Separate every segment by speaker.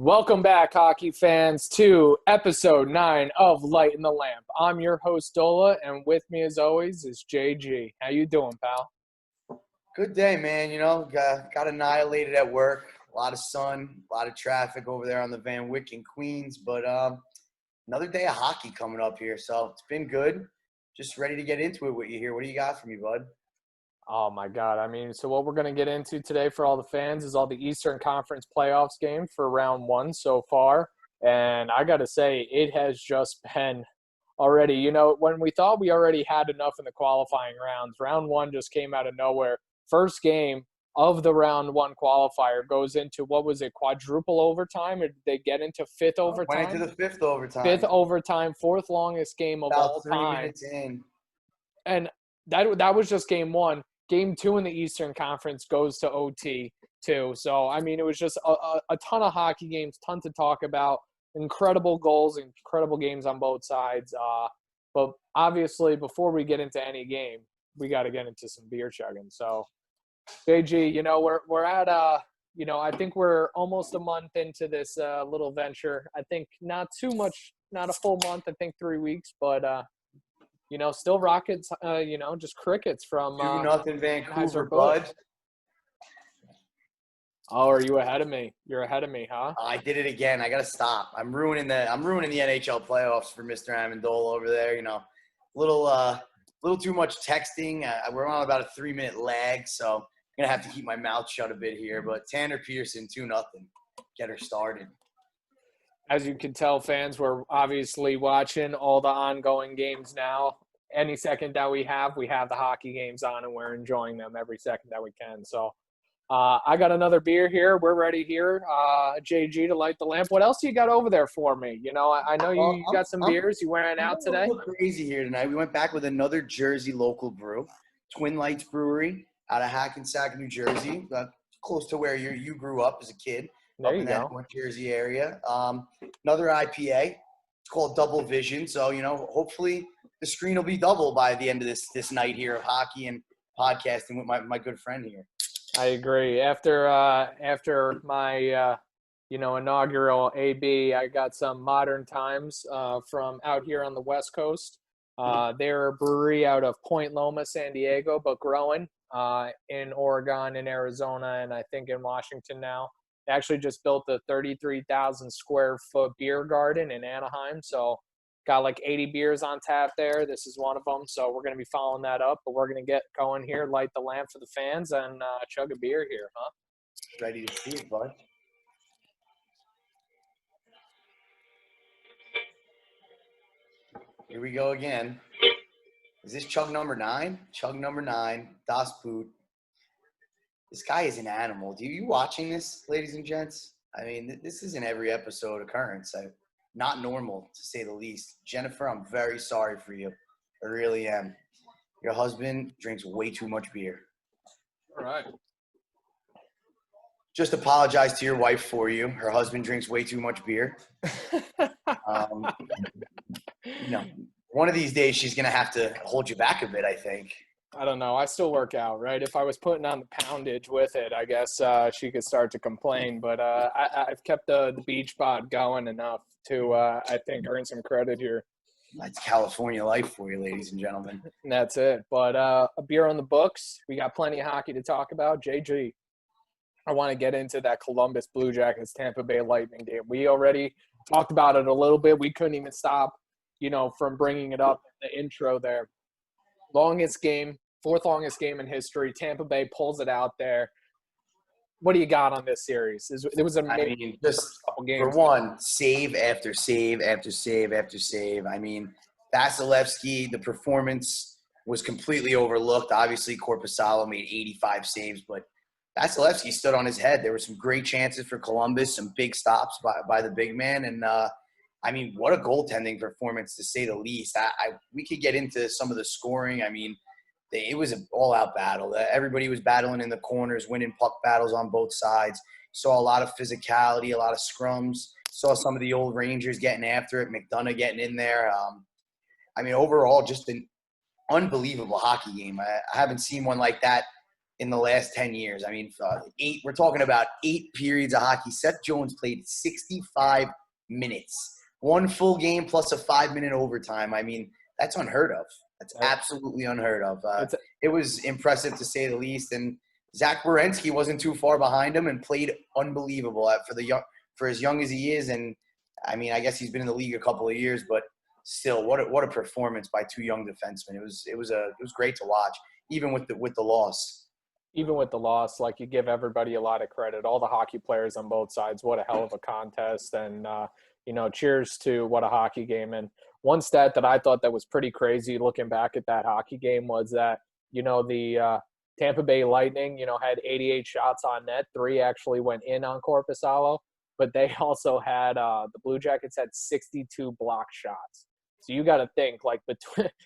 Speaker 1: Welcome back, hockey fans, to episode 9 of Lightin the Lamp. I'm your host, Dola, and with me, as always, is JG. How you doing, pal?
Speaker 2: Good day, man. Got annihilated at work. A lot of sun, a lot of traffic over there on the Van Wyck in Queens. But another day of hockey coming up here. So it's been good. Just ready to get into it with you here. What do you got for me, bud?
Speaker 1: Oh, my God. So what we're going to get into today for all the fans is all the Eastern Conference playoffs game for round 1 so far. And I got to say, it has just been already, when we thought we already had enough in the qualifying rounds, round 1 just came out of nowhere. First game of the round 1 qualifier goes into, what was it, quadruple overtime? Or did they get into fifth overtime?
Speaker 2: Went into the fifth overtime.
Speaker 1: Fifth overtime, fourth longest game of all
Speaker 2: About 3
Speaker 1: time.
Speaker 2: minutes in.
Speaker 1: And that was just game 1. Game 2 in the Eastern Conference goes to OT too. So, it was just a ton of hockey games, ton to talk about. Incredible goals, incredible games on both sides. But obviously, before we get into any game, we got to get into some beer chugging. So, JG, we're at I think we're almost a month into this little venture. I think not too much, not a full month. I think 3 weeks, but still Rockets. Just crickets from
Speaker 2: 2-0 Vancouver,
Speaker 1: Anheuser-Busch.
Speaker 2: bud.
Speaker 1: Oh, are you ahead of me? You're ahead of me, huh?
Speaker 2: I did it again. I gotta stop. I'm ruining the NHL playoffs for Mr. Amendola over there. Little too much texting. We're on about a 3-minute lag, so I'm gonna have to keep my mouth shut a bit here. But Tanner Pearson, 2-0, get her started.
Speaker 1: As you can tell, fans, we're obviously watching all the ongoing games now. Any second that we have the hockey games on, and we're enjoying them every second that we can. So I got another beer here. We're ready here, JG, to light the lamp. What else you got over there for me? I know you got some beers. You wearing out today?
Speaker 2: I'm a little crazy here tonight. We went back with another Jersey local brew, Twin Lights Brewery out of Hackensack, New Jersey, close to where you grew up as a kid.
Speaker 1: There
Speaker 2: Up
Speaker 1: you
Speaker 2: in
Speaker 1: go.
Speaker 2: that North Jersey area. Another I.P.A. It's called Double Vision. So, hopefully the screen will be double by the end of this night here of hockey and podcasting with my good friend here.
Speaker 1: I agree. After my inaugural AB, I got some Modern Times from out here on the West Coast. They're a brewery out of Point Loma, San Diego, but growing in Oregon, in Arizona, and I think in Washington now. They actually just built a 33,000 square foot beer garden in Anaheim. So got like 80 beers on tap there. This is one of them. So we're going to be following that up, but we're going to get going here, light the lamp for the fans, and chug a beer here, huh?
Speaker 2: Ready to see it, bud. Here we go again. Is this chug number 9? Chug number 9, Das Boot. This guy is an animal. Do you watching this, ladies and gents? This is an every episode occurrence. Not normal, to say the least. Jennifer, I'm very sorry for you. I really am. Your husband drinks way too much beer.
Speaker 1: All right.
Speaker 2: Just apologize to your wife for you. Her husband drinks way too much beer. One of these days she's going to have to hold you back a bit, I think.
Speaker 1: I don't know. I still work out, right? If I was putting on the poundage with it, I guess she could start to complain. But I've kept the beach pod going enough to, I think, earn some credit here.
Speaker 2: That's California life for you, ladies and gentlemen.
Speaker 1: And that's it. But a beer on the books. We got plenty of hockey to talk about. JG, I want to get into that Columbus Blue Jackets Tampa Bay Lightning game. We already talked about it a little bit. We couldn't even stop, from bringing it up in the intro there. Longest game, fourth longest game in history. Tampa Bay pulls it out there. What do you got on this series? It was amazing.
Speaker 2: Just
Speaker 1: couple games.
Speaker 2: For one, save after save after save after save. Vasilevsky, the performance was completely overlooked. Obviously, Korpisalo made 85 saves, but Vasilevsky stood on his head. There were some great chances for Columbus, some big stops by the big man, and what a goaltending performance, to say the least. We could get into some of the scoring. It was an all-out battle. Everybody was battling in the corners, winning puck battles on both sides. Saw a lot of physicality, a lot of scrums. Saw some of the old Rangers getting after it, McDonough getting in there. Overall, just an unbelievable hockey game. I haven't seen one like that in the last 10 years. I mean, we're talking about 8 periods of hockey. Seth Jones played 65 minutes, one full game plus a 5-minute overtime. I mean, that's unheard of. That's absolutely unheard of. It was impressive to say the least. And Zach Werenski wasn't too far behind him and played unbelievable for as young as he is. And I mean, I guess he's been in the league a couple of years, but still, what a performance by 2 young defensemen. It was great to watch, even with the loss.
Speaker 1: Even with the loss, like, you give everybody a lot of credit. All the hockey players on both sides. What a hell of a contest. And, cheers to what a hockey game. And one stat that I thought that was pretty crazy looking back at that hockey game was that, the Tampa Bay Lightning, had 88 shots on net. 3 actually went in on Korpisalo. But they also had the Blue Jackets had 62 block shots. So you got to think, like, between –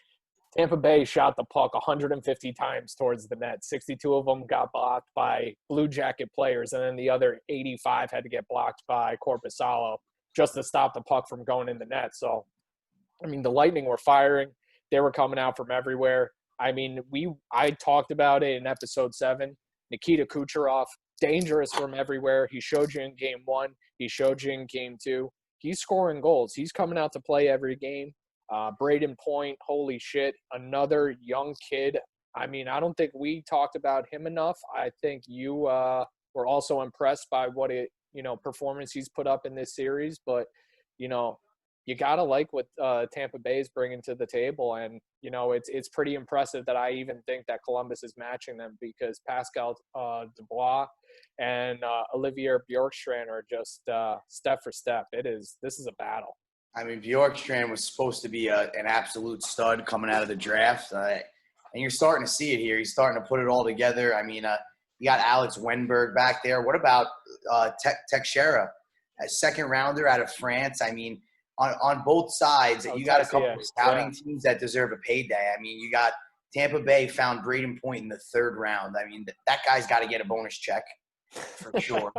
Speaker 1: Tampa Bay shot the puck 150 times towards the net. 62 of them got blocked by Blue Jacket players, and then the other 85 had to get blocked by Korpisalo just to stop the puck from going in the net. So, I mean, the Lightning were firing. They were coming out from everywhere. I mean, I talked about it in episode 7. Nikita Kucherov, dangerous from everywhere. He showed you in game 1. He showed you in game 2. He's scoring goals. He's coming out to play every game. Braden Point, holy shit, another young kid. I mean, I don't think we talked about him enough. I think you were also impressed by what performance he's put up in this series. But, you got to like what Tampa Bay is bringing to the table. And, it's pretty impressive that I even think that Columbus is matching them, because Pascal Dubois and Olivier Bjorkstrand are just step for step. This is a battle.
Speaker 2: I mean, Bjorkstrand was supposed to be an absolute stud coming out of the draft. And you're starting to see it here. He's starting to put it all together. I mean, you got Alex Wenberg back there. What about Teixeira, a second rounder out of France? I mean, on both sides, you got a couple of scouting teams that deserve a payday. I mean, you got Tampa Bay found Braden Point in the 3rd round. I mean, that guy's got to get a bonus check for sure.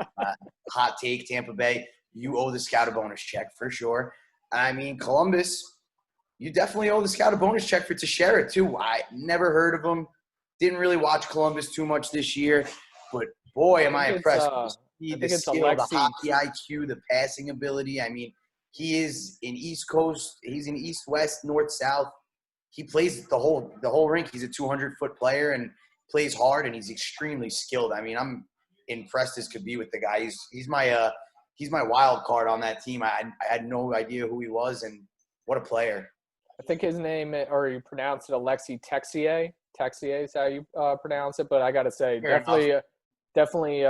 Speaker 2: Hot take, Tampa Bay. You owe the scout a bonus check for sure. I mean, Columbus, you definitely owe the scout a bonus check for Teixeira, too. I never heard of him. Didn't really watch Columbus too much this year. But, boy, am I impressed. The skill, the hockey IQ, the passing ability. I mean, he is in East Coast. He's in East, West, North, South. He plays the whole rink. He's a 200-foot player and plays hard, and he's extremely skilled. I mean, I'm impressed as could be with the guy. He's my wild card on that team. I had no idea who he was, and what a player.
Speaker 1: I think his name, or you pronounce it Alexis Texier. Texier is how you pronounce it. But I got to say, definitely,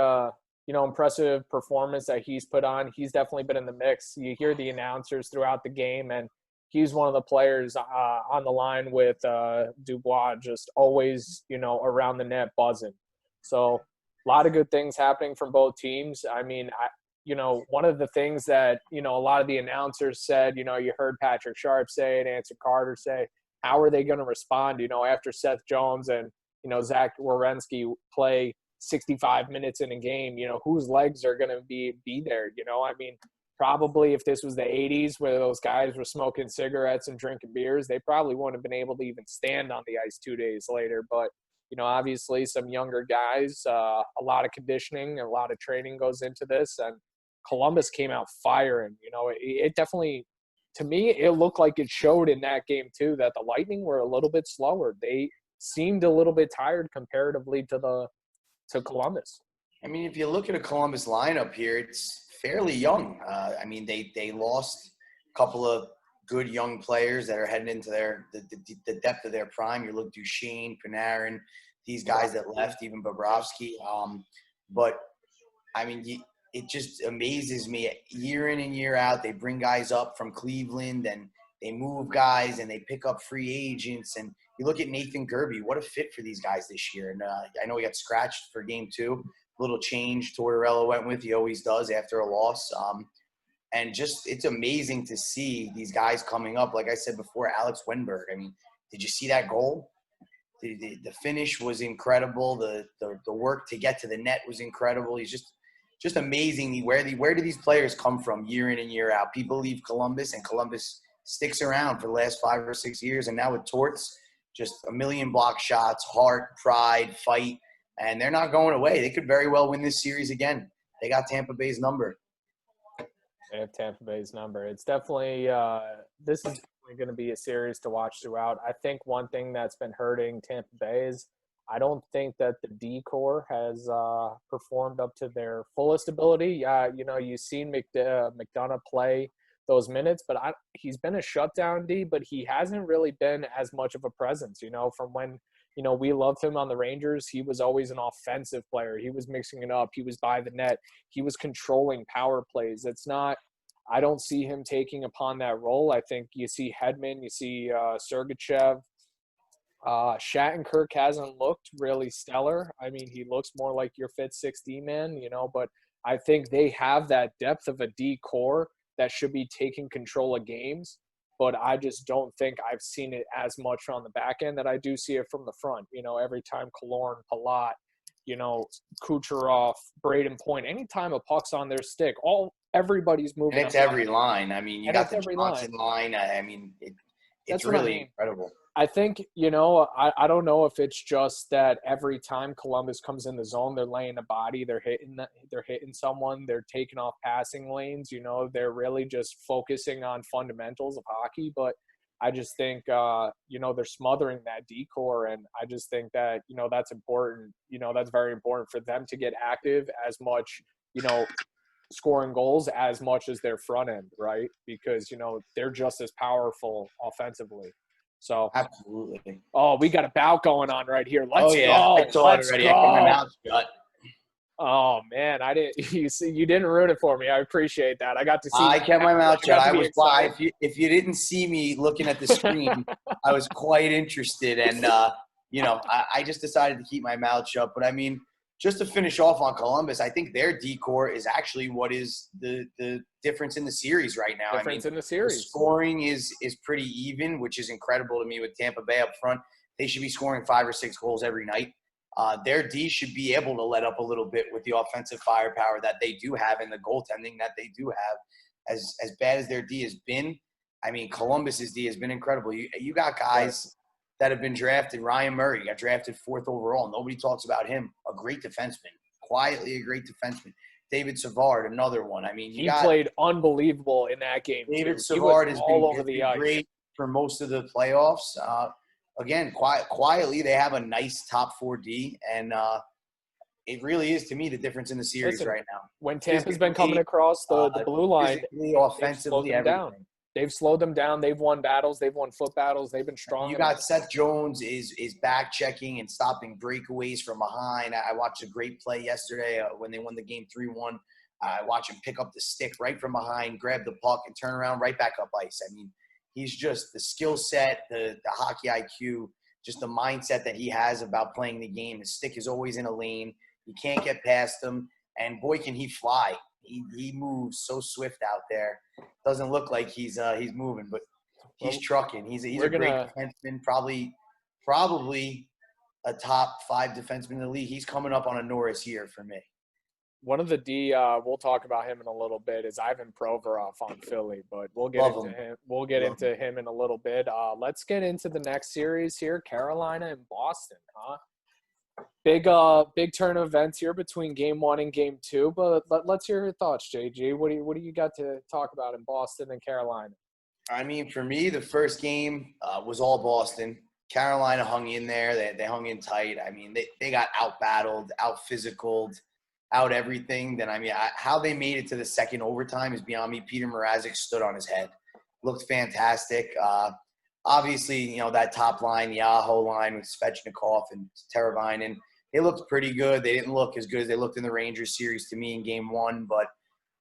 Speaker 1: impressive performance that he's put on. He's definitely been in the mix. You hear the announcers throughout the game, and he's one of the players on the line with Dubois, just always, around the net buzzing. So a lot of good things happening from both teams. I mean, one of the things that, a lot of the announcers said, you heard Patrick Sharp say it, Ansel Carter say, how are they going to respond, after Seth Jones and, Zach Werenski play 65 minutes in a game, whose legs are going to be there, I mean, probably if this was the 80s where those guys were smoking cigarettes and drinking beers, they probably wouldn't have been able to even stand on the ice 2 days later. But, obviously some younger guys, a lot of conditioning and a lot of training goes into this, and Columbus came out firing. It definitely, to me, it looked like it showed in that game too, that the Lightning were a little bit slower. They seemed a little bit tired comparatively to Columbus.
Speaker 2: I mean, if you look at a Columbus lineup here, it's fairly young. I mean, they lost a couple of good young players that are heading into the depth of their prime. You look Duchesne, Panarin, these guys that left, even Bobrovsky. But I mean, it just amazes me year in and year out. They bring guys up from Cleveland and they move guys and they pick up free agents. And you look at Nathan Gerbe, what a fit for these guys this year. And I know he got scratched for game 2. Little change Tortorella went with. He always does after a loss. And just it's amazing to see these guys coming up. Like I said before, Alex Wenberg. I mean, did you see that goal? The finish was incredible. The work to get to the net was incredible. He's just amazing. Where do these players come from year in and year out? People leave Columbus, and Columbus sticks around for the last 5 or 6 years. And now with Torts, just a million block shots, heart, pride, fight. and they're not going away. They could very well win this series again. They got Tampa Bay's number.
Speaker 1: They have Tampa Bay's number. It's definitely this is definitely going to be a series to watch throughout. I think one thing that's been hurting Tampa Bay is I don't think that the D core has performed up to their fullest ability. You've seen McDonough play those minutes, but he's been a shutdown D, but he hasn't really been as much of a presence. From when we loved him on the Rangers, he was always an offensive player. He was mixing it up. He was by the net. He was controlling power plays. I don't see him taking upon that role. I think you see Hedman, you see Sergachev. Shattenkirk hasn't looked really stellar. I mean, he looks more like your fit 6D man, but I think they have that depth of a D core that should be taking control of games. But I just don't think I've seen it as much on the back end that I do see it from the front. Every time Killorn, Palat, Kucherov, Braden Point, anytime a puck's on their stick, everybody's moving.
Speaker 2: And it's every line. I mean, you got the Johnson line. I mean, it's really incredible.
Speaker 1: I think, I don't know if it's just that every time Columbus comes in the zone, they're laying a body, they're hitting someone, they're taking off passing lanes, they're really just focusing on fundamentals of hockey. But I just think, they're smothering that D-core, and I just think that, that's important. That's very important for them to get active as much, scoring goals as much as their front end, right? Because, they're just as powerful offensively. So
Speaker 2: absolutely.
Speaker 1: Oh, we got a bout going on right here. Let's go.
Speaker 2: I saw it already. I got my mouth shut.
Speaker 1: Oh man, I didn't. You didn't ruin it for me. I appreciate that. I got to see.
Speaker 2: I kept my mouth shut. I was live. If you didn't see me looking at the screen, I was quite interested, and I just decided to keep my mouth shut. But I mean, just to finish off on Columbus, I think their D-core is actually what is the difference in the series right now.
Speaker 1: In the series.
Speaker 2: The scoring is pretty even, which is incredible to me with Tampa Bay up front. They should be scoring 5 or 6 goals every night. Their D should be able to let up a little bit with the offensive firepower that they do have and the goaltending that they do have. As bad as their D has been, I mean, Columbus's D has been incredible. You got guys that have been drafted. Ryan Murray got drafted 4th overall. Nobody talks about him. A great defenseman. Quietly a great defenseman. David Savard, another one. I mean,
Speaker 1: he played unbelievable in that game.
Speaker 2: David Savard has been over the ice. Great for most of the playoffs. Again, quietly, they have a nice top 4D, and it really is, to me, the difference in the series right now.
Speaker 1: When Tampa's been coming across the blue line,
Speaker 2: offensively, everything.
Speaker 1: They've slowed them down. They've won battles. They've won foot battles. They've been strong.
Speaker 2: You got Seth Jones is back checking and stopping breakaways from behind. I watched a great play yesterday when they won the game 3-1. I watched him pick up the stick right from behind, grab the puck, and turn around right back up ice. I mean, he's just the skill set, the hockey IQ, just the mindset that he has about playing the game. His stick is always in a lane. You can't get past him. And boy, can he fly. He moves so swift out there. Doesn't look like he's moving, but he's trucking. He's a great defenseman, probably a top 5 defenseman in the league. He's coming up on a Norris year for me.
Speaker 1: One of the D, we'll talk about him in a little bit, is Ivan Provorov on Philly, but we'll get into him. We'll get into him in a little bit. Let's get into the next series here, Carolina and Boston, huh? Big turn of events here between Game 1 and Game 2, but let's hear your thoughts, JG. What do you got to talk about in Boston and Carolina?
Speaker 2: I mean, for me, the first game was all Boston. Carolina hung in there. They hung in tight. I mean, they got out-battled, out-physicaled, out everything. Then, I mean, how they made it to the second overtime is beyond me. Peter Mrazek stood on his head. Looked fantastic. Obviously, that top line, the Aho line with Svechnikov and Teravainen, they looked pretty good. They didn't look as good as they looked in the Rangers series to me in Game 1. But,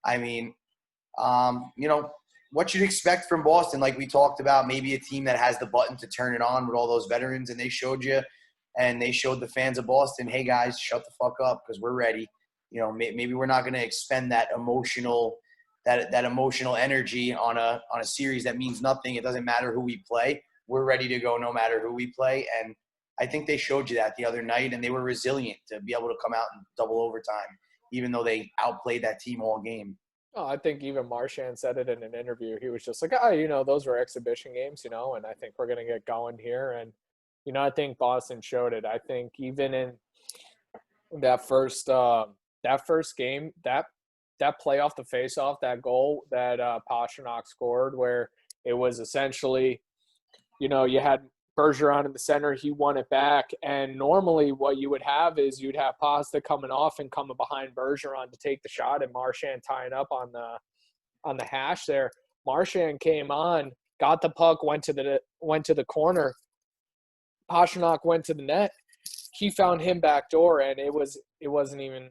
Speaker 2: I mean, what you'd expect from Boston, like we talked about, maybe a team that has the button to turn it on with all those veterans, and they showed you and they showed the fans of Boston, hey, guys, shut the fuck up because we're ready. Maybe we're not going to expend that emotional energy on a series that means nothing. It doesn't matter who we play. We're ready to go no matter who we play. And I think they showed you that the other night, and they were resilient to be able to come out in double overtime, even though they outplayed that team all game.
Speaker 1: Oh, I think even Marchand said it in an interview. He was just like, those were exhibition games, and I think we're going to get going here. And, I think Boston showed it. I think even in That first game, that play off the face-off, that goal that Pastrnak scored, where it was essentially, you had Bergeron in the center, he won it back, and normally what you would have is you'd have Pasta coming off and coming behind Bergeron to take the shot, and Marchand tying up on the hash there. Marchand came on, got the puck, went to the corner. Pastrnak went to the net. He found him back door, and it wasn't even,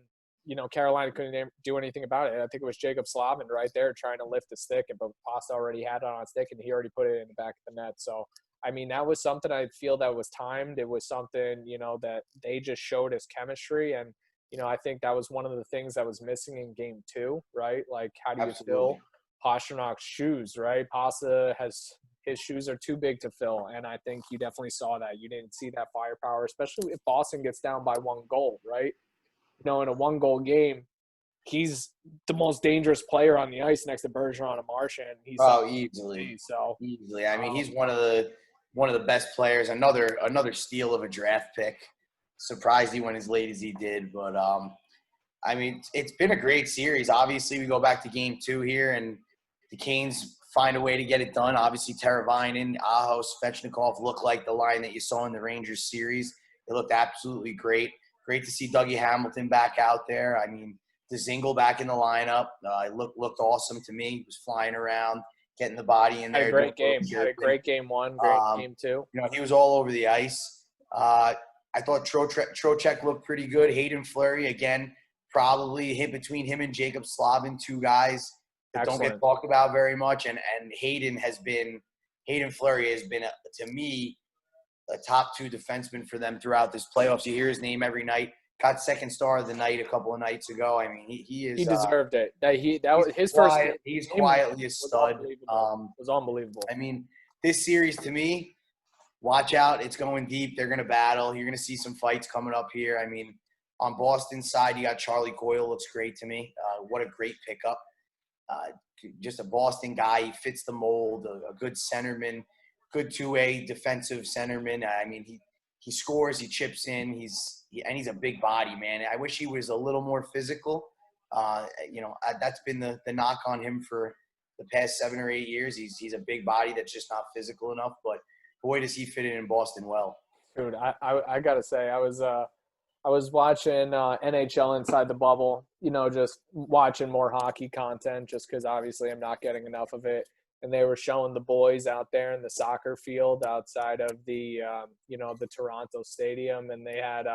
Speaker 1: Carolina couldn't do anything about it. I think it was Jacob Slavin right there trying to lift the stick, but Pasta already had it on stick, and he already put it in the back of the net. So, I mean, that was something I feel that was timed. It was something, that they just showed as chemistry, and I think that was one of the things that was missing in game 2, right? Like, how do you
Speaker 2: Absolutely.
Speaker 1: fill Pasternak's shoes, right? Pasta his shoes are too big to fill, and I think you definitely saw that. You didn't see that firepower, especially if Boston gets down by 1 goal, right? In a 1-goal game, he's the most dangerous player on the ice next to Bergeron and Marchand. He's
Speaker 2: Easily.
Speaker 1: so.
Speaker 2: Easily. I mean, he's one of the best players. Another steal of a draft pick. Surprised he went as late as he did, but I mean, it's been a great series. Obviously, we go back to game 2 here, and the Canes find a way to get it done. Obviously, Teravainen, Aho, Svechnikov look like the line that you saw in the Rangers series. They looked absolutely great. Great to see Dougie Hamilton back out there. I mean, Dzingel back in the lineup. It looked awesome to me. He was flying around, getting the body in there.
Speaker 1: Had a great game. Had a great game 1, great game 2.
Speaker 2: He was all over the ice. I thought Trocheck looked pretty good. Hayden Fleury, again, probably hit between him and Jacob Slavin, 2 guys that don't get talked about very much. And Hayden Fleury has been, to me, a top 2 defenseman for them throughout this playoffs. You hear his name every night. Got second star of the night a couple of nights ago. I mean, he is.
Speaker 1: He deserved it. That was his
Speaker 2: first.
Speaker 1: Game
Speaker 2: He's quietly a stud.
Speaker 1: Was unbelievable.
Speaker 2: I mean, this series to me, watch out. It's going deep. They're going to battle. You're going to see some fights coming up here. I mean, on Boston's side, you got Charlie Coyle. Looks great to me. What a great pickup. Just a Boston guy. He fits the mold. A good centerman. Good two-way defensive centerman. I mean, he scores. He chips in. He's a big body, man. I wish he was a little more physical. That's been the knock on him for the past 7 or 8 years. He's a big body that's just not physical enough. But boy, does he fit in Boston well.
Speaker 1: Dude, I gotta say, I was watching NHL Inside the Bubble, just watching more hockey content just because obviously I'm not getting enough of it. And they were showing the boys out there in the soccer field outside of the, the Toronto stadium. And they had,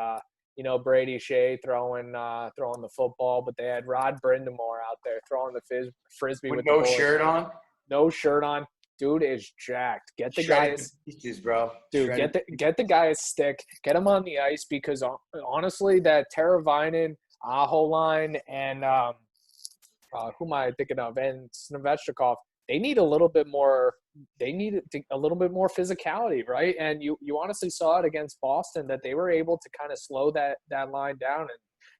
Speaker 1: Brady Shea throwing the football, but they had Rod Brindamore out there throwing the frisbee with
Speaker 2: no
Speaker 1: the
Speaker 2: shirt on.
Speaker 1: No shirt on. Dude is jacked. Get the guy
Speaker 2: pieces, bro.
Speaker 1: Dude, get the guy a stick. Get him on the ice because honestly, that Teravainen, Aho line, and who am I thinking of? And Svechnikov, they need a little bit more. They need a little bit more physicality, right? And you honestly saw it against Boston that they were able to kind of slow that line down and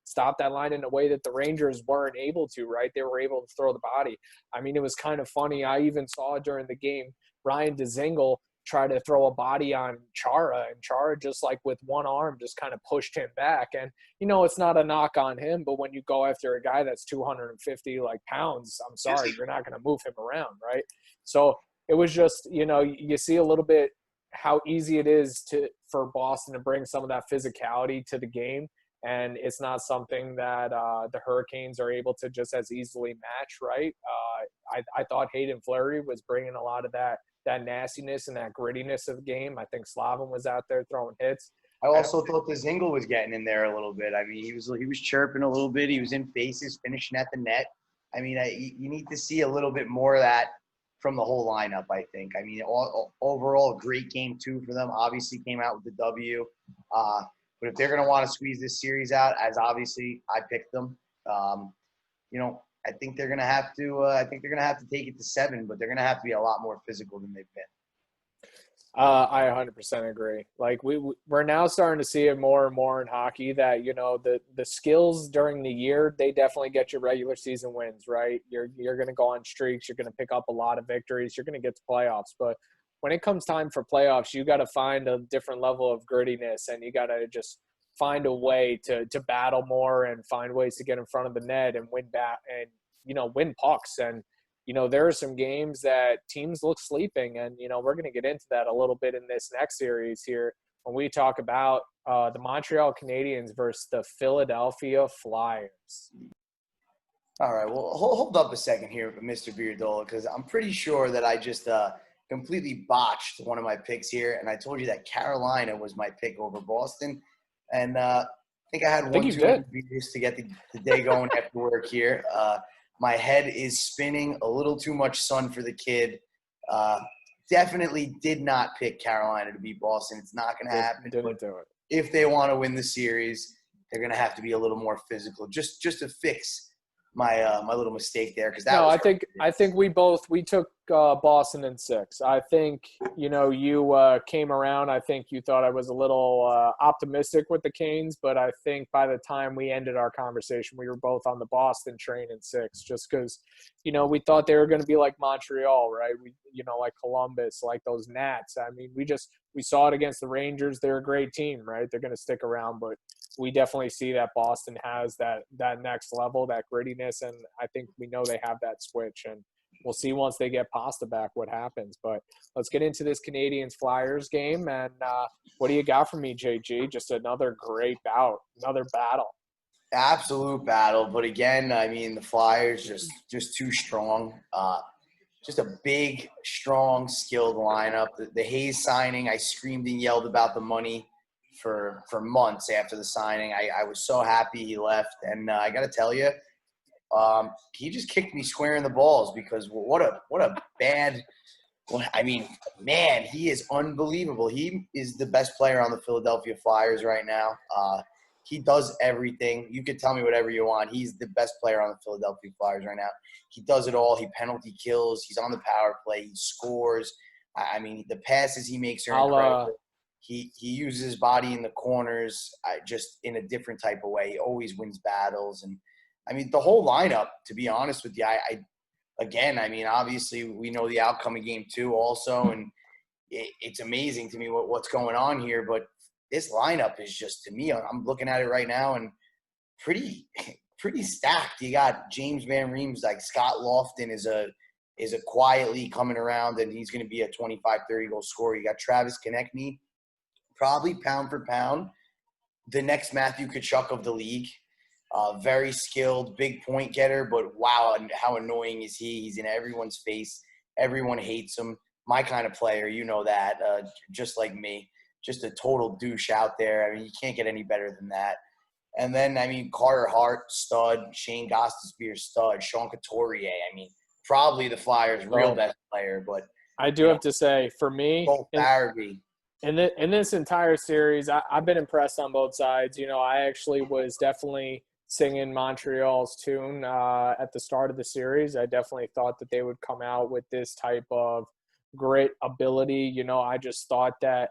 Speaker 1: stop that line in a way that the Rangers weren't able to, right? They were able to throw the body. I mean, it was kind of funny. I even saw during the game, Ryan Dzingel try to throw a body on Chara, and Chara just like with one arm just kind of pushed him back. And, it's not a knock on him, but when you go after a guy that's 250 pounds, I'm sorry, you're not going to move him around, right? So it was just, you see a little bit how easy it is for Boston to bring some of that physicality to the game. And it's not something that the Hurricanes are able to just as easily match, right? I thought Hayden Fleury was bringing a lot of that nastiness and that grittiness of the game. I think Slavin was out there throwing hits.
Speaker 2: I also thought the Dzingel was getting in there a little bit. I mean, he was chirping a little bit. He was in faces, finishing at the net. I mean, you need to see a little bit more of that from the whole lineup, I think. I mean, overall, a great game, too, for them. Obviously came out with the W. But if they're going to want to squeeze this series out, as obviously I picked them, I think they're going to have to. I think they're going to have to take it to 7, but they're going to have to be a lot more physical than they've been.
Speaker 1: I 100% agree. Like we're now starting to see it more and more in hockey that the skills during the year, they definitely get your regular season wins, right? You're going to go on streaks, you're going to pick up a lot of victories, you're going to get to playoffs, but when it comes time for playoffs, you got to find a different level of grittiness, and you got to just find a way to battle more and find ways to get in front of the net and win back and, win pucks. And, there are some games that teams look sleeping, and, we're going to get into that a little bit in this next series here when we talk about the Montreal Canadiens versus the Philadelphia Flyers.
Speaker 2: All right, well, hold up a second here, Mr. Beardola, because I'm pretty sure that I just completely botched one of my picks here, and I told you that Carolina was my pick over Boston, and I think I had one too many beers to get the day going after work here. My head is spinning, a little too much sun for the kid. Definitely did not pick Carolina to beat Boston. It's not going to happen.
Speaker 1: Didn't do it.
Speaker 2: If they want to win the series, they're going to have to be a little more physical, just to fix my my little mistake there, because that was
Speaker 1: I think we took Boston in 6. I think you came around. I think you thought I was a little optimistic with the Canes, but I think by the time we ended our conversation, we were both on the Boston train in 6, just because we thought they were going to be like Montreal, right? We like Columbus, like those Nats. I mean, we saw it against the Rangers. They're a great team, right? They're going to stick around, but we definitely see that Boston has that next level, that grittiness, and I think we know they have that switch, and we'll see once they get Pasta back what happens. But let's get into this Canadiens-Flyers game, and what do you got for me, JG? Just another great bout, another battle.
Speaker 2: Absolute battle, but again, I mean, the Flyers just too strong. Just a big, strong, skilled lineup. The Hayes signing, I screamed and yelled about the money for months after the signing. I was so happy he left, and I got to tell you, he just kicked me square in the balls, because what a bad. I mean, man, he is unbelievable. He is the best player on the Philadelphia Flyers right now. He does everything. You could tell me whatever you want. He's the best player on the Philadelphia Flyers right now. He does it all. He penalty kills. He's on the power play. He scores. I mean, the passes he makes are incredible. He uses his body in the corners, just in a different type of way. He always wins battles. And, I mean, the whole lineup, to be honest with you, I mean, obviously we know the outcome of Game 2 also, and it's amazing to me what's going on here. But this lineup is just, to me, I'm looking at it right now, and pretty stacked. You got James Van Riem's, like Scott Lofton is a quietly coming around, and he's going to be a 25, 30 goal scorer. You got Travis Konechny, probably pound for pound the next Matthew Tkachuk of the league. Very skilled, big point getter, but wow, how annoying is he? He's in everyone's face. Everyone hates him. My kind of player, you know that, just like me. Just a total douche out there. I mean, you can't get any better than that. And then, I mean, Carter Hart, stud. Shane Gostisbehere, stud. Sean Couturier, I mean, probably the Flyers' real best player. But
Speaker 1: I do have to say, for me, in this entire series, I've been impressed on both sides. I actually was definitely singing Montreal's tune at the start of the series. I definitely thought that they would come out with this type of grit ability. I just thought that,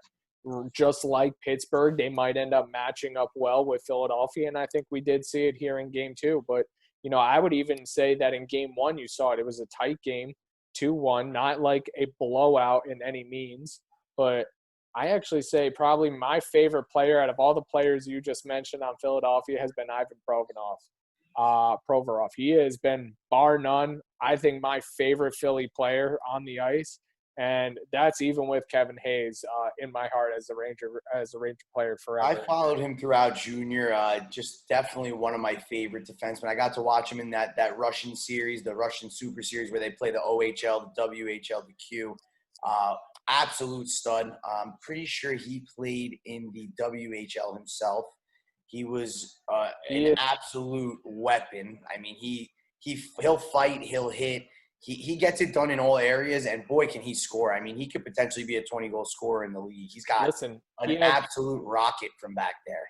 Speaker 1: just like Pittsburgh, they might end up matching up well with Philadelphia, and I think we did see it here in Game 2. But, I would even say that in Game 1 you saw it. It was a tight game, 2-1, not like a blowout in any means. But I actually say probably my favorite player out of all the players you just mentioned on Philadelphia has been Ivan Provorov. He has been, bar none, I think my favorite Philly player on the ice. And that's even with Kevin Hayes in my heart as a Ranger player forever.
Speaker 2: I followed him throughout junior. Just definitely one of my favorite defensemen. I got to watch him in that Russian series, the Russian Super Series, where they play the OHL, the WHL, the Q. Absolute stud. I'm pretty sure he played in the WHL himself. He was an absolute weapon. I mean, he'll fight, he'll hit. He gets it done in all areas, and boy, can he score. I mean, he could potentially be a 20-goal scorer in the league. He's got an absolute rocket from back there.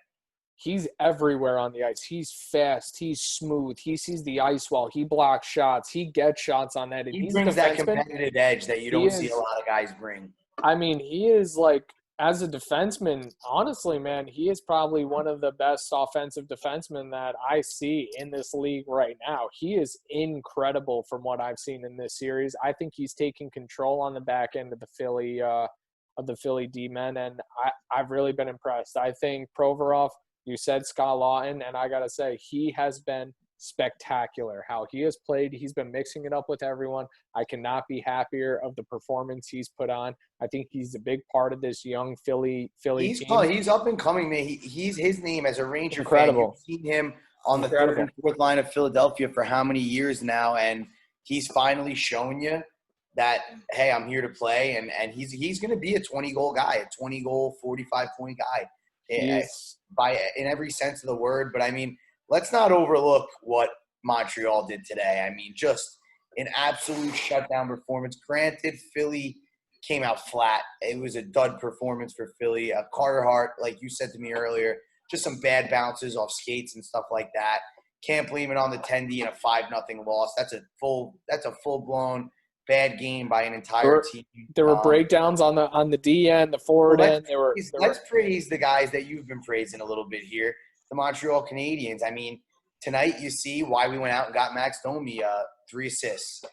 Speaker 1: He's everywhere on the ice. He's fast. He's smooth. He sees the ice well. He blocks shots. He gets shots on net.
Speaker 2: He brings that competitive edge that you don't see a lot of guys bring.
Speaker 1: I mean, he is like, as a defenseman, honestly, man, he is probably one of the best offensive defensemen that I see in this league right now. He is incredible from what I've seen in this series. I think he's taking control on the back end of the Philly D-men, and I've really been impressed. I think Provorov, You said Scott Lawton, and I got to say, he has been spectacular. How he has played, he's been mixing it up with everyone. I cannot be happier of the performance he's put on. I think he's a big part of this young Philly team.
Speaker 2: He's up and coming, man. He's his name as a Ranger fan.
Speaker 1: Incredible.
Speaker 2: You've seen him on the third and fourth line of Philadelphia for how many years now, and he's finally shown you that, hey, I'm here to play, and he's going to be a 20-goal guy, a 20-goal, 45-point guy, in every sense of the word. But I mean, let's not overlook what Montreal did today. I mean, just an absolute shutdown performance. Granted, Philly came out flat. It was a dud performance for Philly. Carter Hart, like you said to me earlier, just some bad bounces off skates and stuff like that. Can't blame it on the Tendy and a 5-0 loss. That's a full-blown bad game by an entire team.
Speaker 1: There were breakdowns on the D end, the forward end.
Speaker 2: Let's praise the guys that you've been praising a little bit here, the Montreal Canadiens. I mean, tonight you see why we went out and got Max Domi 3 assists.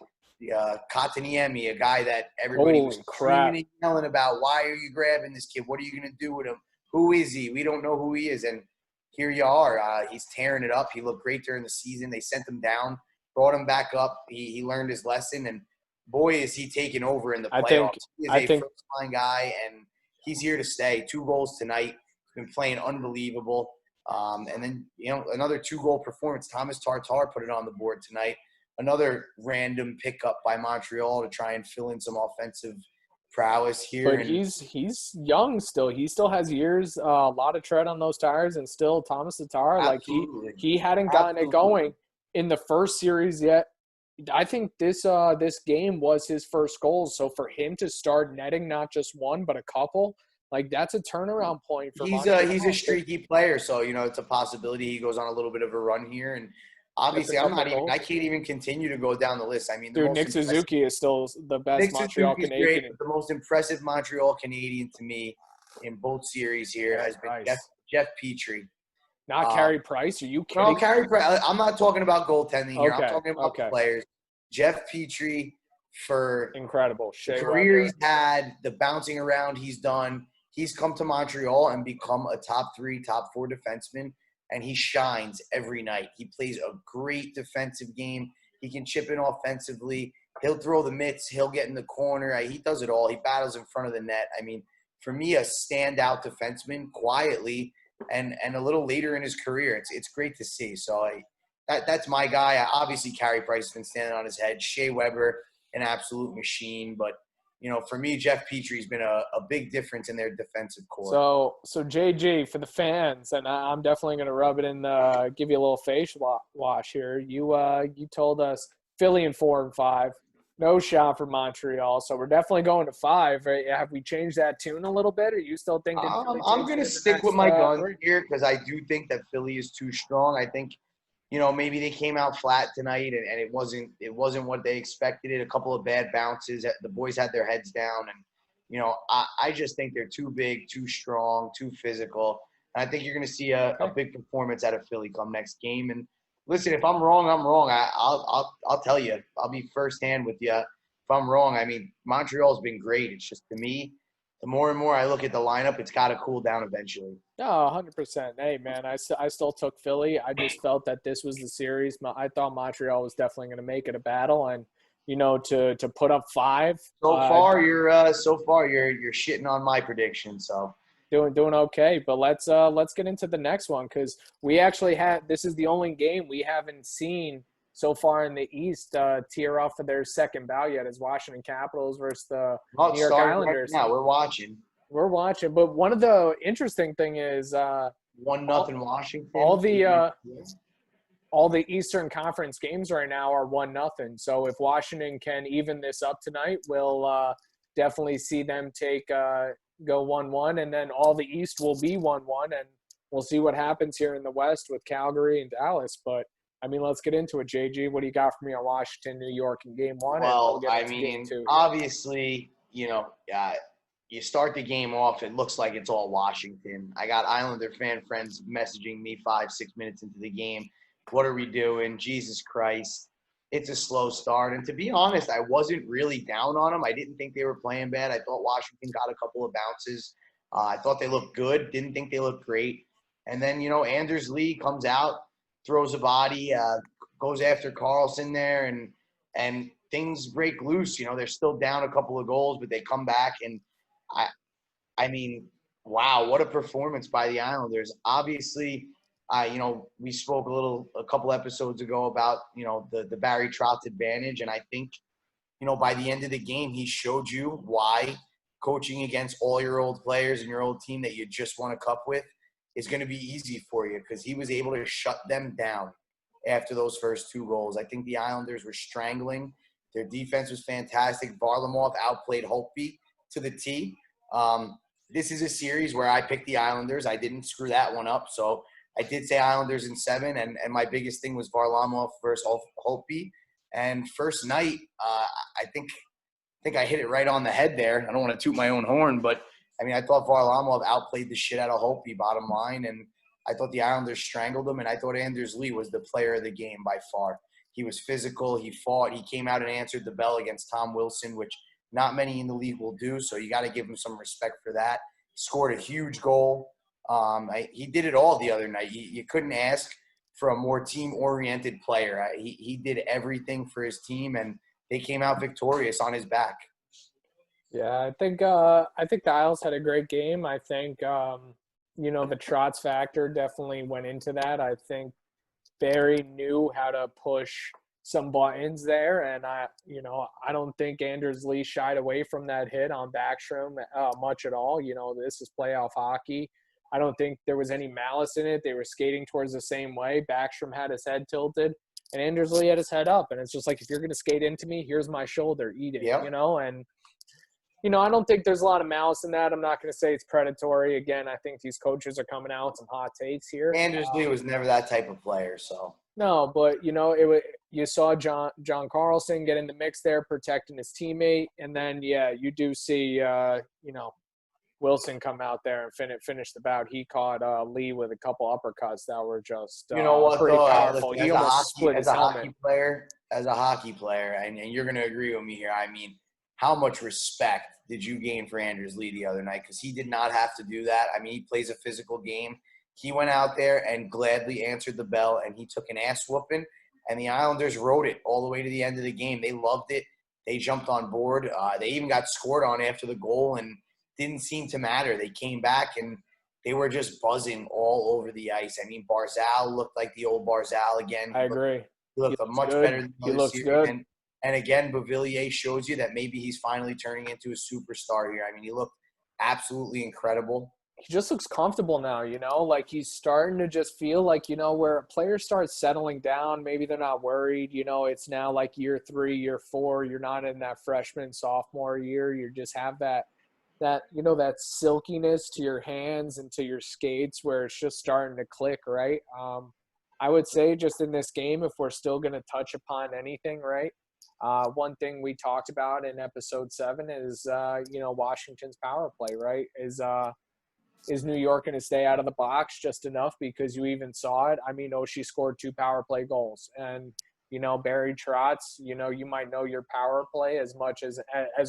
Speaker 2: Kataniemi, a guy that everybody was screaming and yelling about. Why are you grabbing this kid? What are you going to do with him? Who is he? We don't know who he is. And here you are. He's tearing it up. He looked great during the season. They sent him down, brought him back up. He learned his lesson, and boy, is he taking over in the playoffs. He is a first-line guy, and he's here to stay. 2 goals tonight. He's been playing unbelievable. And then, another 2-goal performance. Thomas Tatar put it on the board tonight. Another random pickup by Montreal to try and fill in some offensive prowess here.
Speaker 1: But he's young still. He still has years, a lot of tread on those tires, and still Thomas Tatar, like he hadn't gotten it going in the first series yet. I think this game was his first goal. So for him to start netting not just one but a couple, like that's a turnaround point for Montreal.
Speaker 2: He's a streaky player, so it's a possibility he goes on a little bit of a run here. And obviously, I can't even continue to go down the list. I mean,
Speaker 1: Nick Suzuki is still the best Montreal Canadian.
Speaker 2: Great, but the most impressive Montreal Canadian to me in both series here has been Jeff Petrie.
Speaker 1: Not Carey Price? Are you kidding?
Speaker 2: No, Carey Price. I'm not talking about goaltending here. I'm talking about the players. Jeff Petrie, for
Speaker 1: incredible
Speaker 2: the career he's had, the bouncing around he's done. He's come to Montreal and become a top 3, top 4 defenseman, and he shines every night. He plays a great defensive game. He can chip in offensively. He'll throw the mitts. He'll get in the corner. He does it all. He battles in front of the net. I mean, for me, a standout defenseman quietly and a little later in his career. It's great to see. So that's my guy. Obviously, Carey Price has been standing on his head. Shea Weber, an absolute machine. But, for me, Jeff Petrie's been a big difference in their defensive core.
Speaker 1: So JG, for the fans, and I'm definitely going to rub it in, give you a little face wash here. You told us Philly in 4 and 5. No shot for Montreal, so we're definitely going to 5. Right? Have we changed that tune a little bit? Or are you still thinking?
Speaker 2: I'm going to stick with my guns here because I do think that Philly is too strong. I think, maybe they came out flat tonight and it wasn't what they expected. A couple of bad bounces. The boys had their heads down, and I just think they're too big, too strong, too physical. And I think you're going to see a big performance out of Philly come next game. And listen, if I'm wrong, I'm wrong. I'll tell you. I'll be firsthand with you. If I'm wrong, I mean, Montreal's been great. It's just, to me, the more and more I look at the lineup, it's got to cool down eventually.
Speaker 1: No, 100%. Hey, man, I still took Philly. I just felt that this was the series. I thought Montreal was definitely going to make it a battle, and to put up 5.
Speaker 2: So far, you're shitting on my prediction. So.
Speaker 1: Doing okay, but let's get into the next one because we actually this is the only game we haven't seen so far in the East tear off of their second bout yet is Washington Capitals versus the New York Islanders.
Speaker 2: Right now, we're watching.
Speaker 1: But one of the interesting thing is
Speaker 2: 1-0 Washington.
Speaker 1: All the Eastern Conference games right now are 1-0. So if Washington can even this up tonight, we'll definitely see them go 1-1, and then all the East will be 1-1, and we'll see what happens here in the West with Calgary and Dallas. But I mean, let's get into it, JG. What do you got for me on Washington, New York in Game 1?
Speaker 2: Well, I mean, obviously, you start the game off, it looks like it's all Washington. I got Islander fan friends messaging me 5-6 minutes into the game. What are we doing? Jesus Christ. It's a slow start. And to be honest, I wasn't really down on them. I didn't think they were playing bad. I thought Washington got a couple of bounces. I thought they looked good. Didn't think they looked great. And then, Anders Lee comes out, throws a body, goes after Carlson there, and things break loose. They're still down a couple of goals, but they come back. And I mean, wow, what a performance by the Islanders. Obviously, we spoke a couple episodes ago about, the Barry Trotz advantage. And I think, by the end of the game, he showed you why coaching against all your old players and your old team that you just won a cup with is going to be easy for you, because he was able to shut them down after those first 2 goals. I think the Islanders were strangling. Their defense was fantastic. Varlamov outplayed Holtby to the T. This is a series where I picked the Islanders. I didn't screw that one up. So I did say Islanders in 7, and my biggest thing was Varlamov versus Holtby. And first night, I think I hit it right on the head there. I don't want to toot my own horn, but I thought Varlamov outplayed the shit out of Holtby, bottom line, and I thought the Islanders strangled him, and I thought Anders Lee was the player of the game by far. He was physical. He fought. He came out and answered the bell against Tom Wilson, which not many in the league will do, so you got to give him some respect for that. Scored a huge goal. He did it all the other night. You couldn't ask for a more team-oriented player. He did everything for his team, and they came out victorious on his back.
Speaker 1: Yeah, I think the Isles had a great game. I think the Trotz factor definitely went into that. I think Barry knew how to push some buttons there, and I don't think Anders Lee shied away from that hit on Backstrom much at all. This is playoff hockey. I don't think there was any malice in it. They were skating towards the same way. Backstrom had his head tilted, and Anders Lee had his head up. And it's just like, if you're going to skate into me, here's my shoulder, eat it,
Speaker 2: Yep.
Speaker 1: And, I don't think there's a lot of malice in that. I'm not going to say it's predatory. Again, I think these coaches are coming out with some hot takes here.
Speaker 2: Anders Lee was never that type of player, so.
Speaker 1: No, but, you saw John Carlson get in the mix there, protecting his teammate. And then, you do see, Wilson come out there and finish the bout. He caught Lee with a couple uppercuts that were just
Speaker 2: pretty powerful.
Speaker 1: He almost split his helmet.
Speaker 2: As a hockey player, and you're going to agree with me here, how much respect did you gain for Anders Lee the other night? Because he did not have to do that. He plays a physical game. He went out there and gladly answered the bell, and he took an ass whooping, and the Islanders rode it all the way to the end of the game. They loved it. They jumped on board. They even got scored on after the goal, and didn't seem to matter. They came back, and they were just buzzing all over the ice. Barzal looked like the old Barzal again.
Speaker 1: I agree.
Speaker 2: He looked much better than the
Speaker 1: other
Speaker 2: other
Speaker 1: series.
Speaker 2: Good. And again, Beauvillier shows you that maybe he's finally turning into a superstar here. He looked absolutely incredible.
Speaker 1: He just looks comfortable now, like he's starting to just feel like, where a player starts settling down, maybe they're not worried, it's now like year 3, year 4, you're not in that freshman, sophomore year, you just have that silkiness to your hands and to your skates where it's just starting to click, right? I would say just in this game, if we're still going to touch upon anything, right? One thing we talked about in episode 7 is, Washington's power play, right? Is New York going to stay out of the box just enough? Because you even saw it. Oshie scored 2 power play goals, and Barry Trotz, you might know your power play as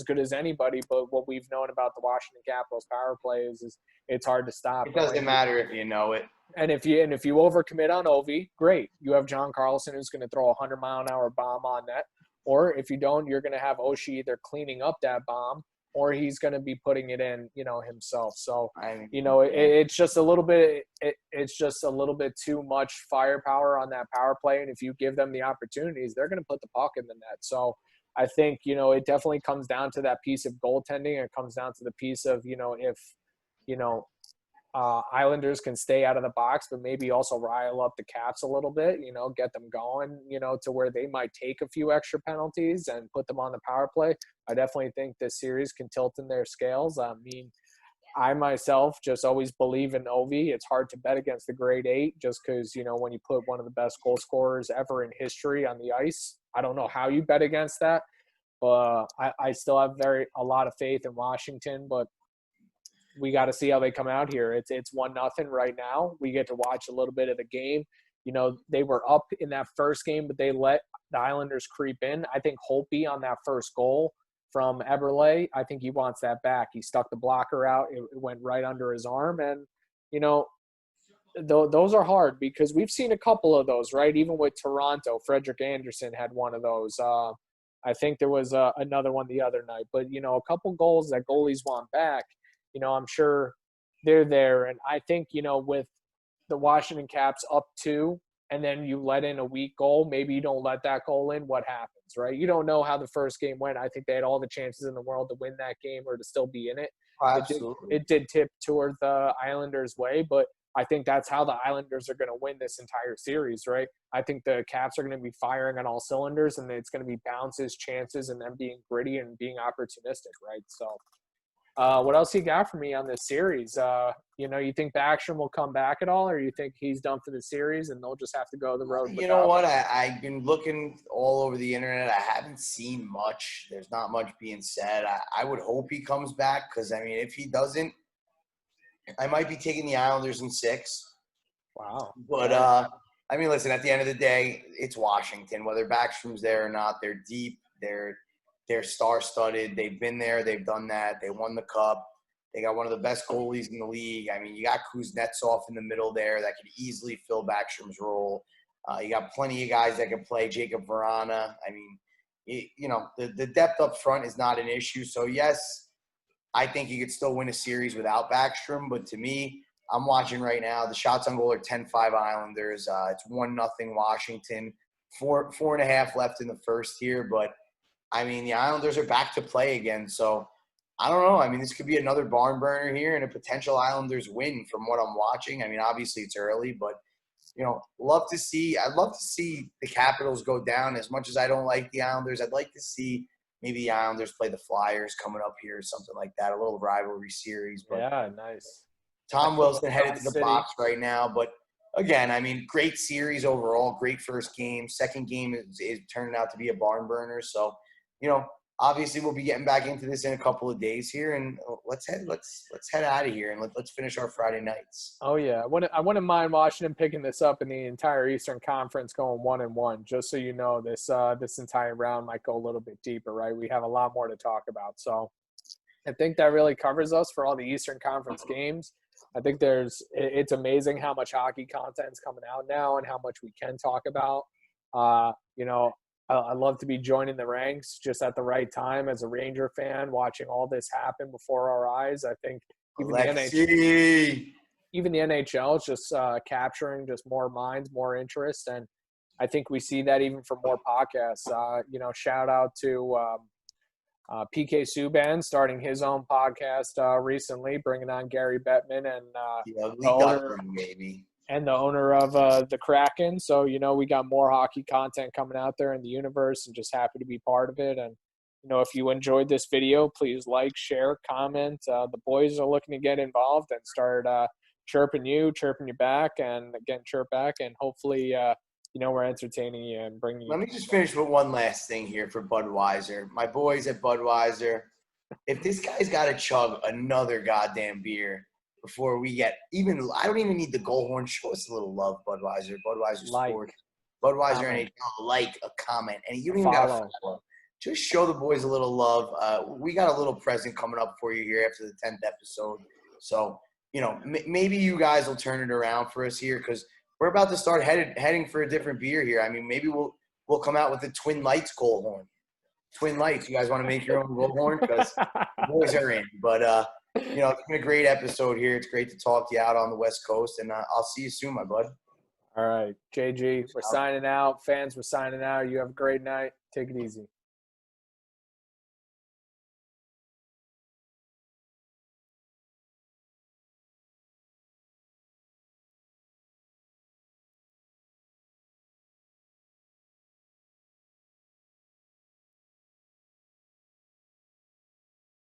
Speaker 1: good as anybody, but what we've known about the Washington Capitals power play is it's hard to stop.
Speaker 2: It doesn't matter if you know it.
Speaker 1: And if you overcommit on Ovi, great. You have John Carlson who's going to throw a 100-mile-an-hour bomb on net. Or if you don't, you're going to have Oshie either cleaning up that bomb or he's going to be putting it in, himself. So, it's just a little bit too much firepower on that power play. And if you give them the opportunities, they're going to put the puck in the net. So I think, it definitely comes down to that piece of goaltending. It comes down to the piece of, if, Islanders can stay out of the box, but maybe also rile up the Caps a little bit, get them going, to where they might take a few extra penalties and put them on the power play. I definitely think this series can tilt in their scales. I myself just always believe in Ovi. It's hard to bet against the grade 8 just because, when you put one of the best goal scorers ever in history on the ice, I don't know how you bet against that, but I still have a lot of faith in Washington, but we got to see how they come out here. It's 1-0 right now. We get to watch a little bit of the game. They were up in that first game, but they let the Islanders creep in. I think Holtby on that first goal from Eberle, I think he wants that back. He stuck the blocker out. It went right under his arm. And, those are hard because we've seen a couple of those, right? Even with Toronto, Frederick Anderson had one of those. I think there was another one the other night. But, a couple goals that goalies want back, I'm sure they're there. And I think, with the Washington Caps up 2 and then you let in a weak goal, maybe you don't let that goal in, what happens, right? You don't know how the first game went. I think they had all the chances in the world to win that game or to still be in it.
Speaker 2: Absolutely.
Speaker 1: It did tip toward the Islanders' way, but I think that's how the Islanders are going to win this entire series, right? I think the Caps are going to be firing on all cylinders, and it's going to be bounces, chances, and them being gritty and being opportunistic, right? So what else you got for me on this series? You think Backstrom will come back at all, or you think he's done for the series and they'll just have to go the road without?
Speaker 2: You know what? I've been looking all over the internet. I haven't seen much. There's not much being said. I would hope he comes back because, if he doesn't, I might be taking the Islanders in 6.
Speaker 1: Wow.
Speaker 2: But, listen, at the end of the day, it's Washington. Whether Backstrom's there or not, they're deep. They're star-studded. They've been there. They've done that. They won the Cup. They got one of the best goalies in the league. You got Kuznetsov in the middle there that could easily fill Backstrom's role. You got plenty of guys that can play. Jacob Verana. The depth up front is not an issue. So, yes, I think you could still win a series without Backstrom. But to me, I'm watching right now. The shots on goal are 10-5 Islanders. It's 1-0 Washington. 4.5 left in the first here. But, the Islanders are back to play again. So, I don't know. This could be another barn burner here and a potential Islanders win from what I'm watching. Obviously it's early, but, I'd love to see the Capitals go down. As much as I don't like the Islanders, I'd like to see maybe the Islanders play the Flyers coming up here or something like that, a little rivalry series. But
Speaker 1: yeah, nice.
Speaker 2: Tom Wilson headed to the box right now. But, again, great series overall, great first game. Second game is turning out to be a barn burner. So, obviously we'll be getting back into this in a couple of days here, and let's head out of here and let's finish our Friday nights.
Speaker 1: Oh yeah, I wouldn't mind Washington picking this up in the entire Eastern Conference, going 1-1. Just so you know, this entire round might go a little bit deeper, right? We have a lot more to talk about, so I think that really covers us for all the Eastern Conference games. I think it's amazing how much hockey content is coming out now and how much we can talk about. I love to be joining the ranks just at the right time as a Ranger fan, watching all this happen before our eyes. I think even the NHL is just capturing just more minds, more interest, and I think we see that even for more podcasts. Shout out to PK Subban starting his own podcast recently, bringing on Gary Bettman and the owner of the Kraken. So, we got more hockey content coming out there in the universe and just happy to be part of it. And, if you enjoyed this video, please like, share, comment. The boys are looking to get involved and start chirping you back, and again, chirp back. And hopefully, we're entertaining you and bringing you.
Speaker 2: Let me just finish with one last thing here for Budweiser. My boys at Budweiser, if this guy's got to chug another goddamn beer before we get I don't even need the goal horn. Show us a little love, Budweiser. Budweiser Sport. Budweiser NHL. Like, a comment. And you don't even got to follow. Just show the boys a little love. We got a little present coming up for you here after the 10th episode. So, maybe you guys will turn it around for us here because we're about to start heading for a different beer here. Maybe we'll come out with the Twin Lights goal horn. Twin Lights. You guys want to make your own goal horn? Because the boys are in. But, it's been a great episode here. It's great to talk to you out on the West Coast, and I'll see you soon, my bud.
Speaker 1: All right, JG, we're signing out. Fans, we're signing out. You have a great night. Take it easy.